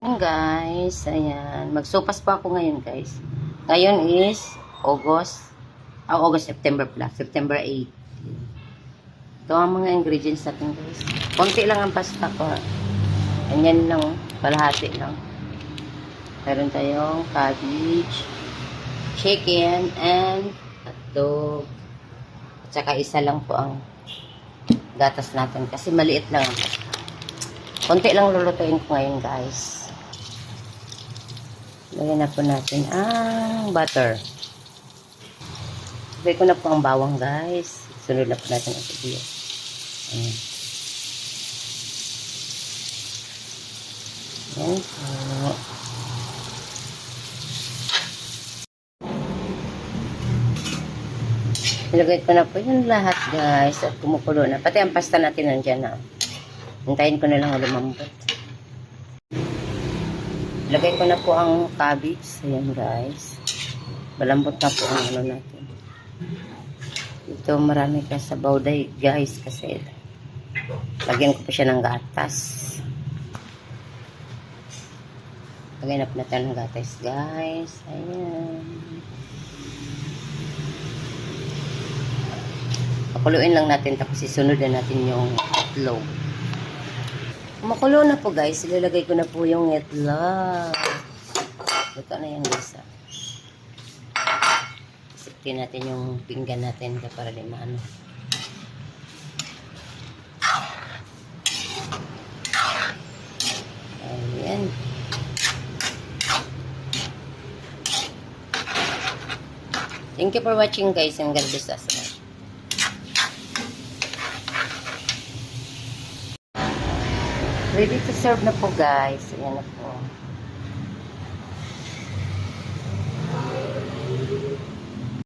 Ayan guys, ayan. Magsopas pa ako ngayon guys. Ngayon is August, September pala. September 8. Ito ang mga ingredients natin guys. Konti lang ang pasta ko. Ganyan lang, kalahati lang. Meron tayong cabbage, chicken, and hotdog. At saka isa lang po ang gatas natin kasi maliit lang ang pasta. Konti lang lulutuin ko ngayon guys. Lagyan na po natin ang butter. Lagyan ko na po ang bawang guys. Sunod na po natin ang sibuyas. Ayan. Ayan po. Ilagay ko na po yung lahat guys. At kumukulo na. Pati ang pasta natin nandiyan na. Hintayin ko na lang lumambot. Ilagay ko na po ang cabbage. Ayan guys. Malambot na po ang ano natin. Ito marami ka sa bawday guys kasi lagyan ko pa siya ng gatas. Lagyan na po natin ng gatas guys. Ayan. Pakuluin lang natin tapos isunod na natin yung itlog. Makulo na po guys. Ilalagay ko na po yung itlog. Ito na yan guys. Sipitin natin yung pinggan natin para di maano. Ayan. Thank you for watching guys and God bless us. Ready to serve na po guys. Ayan na po.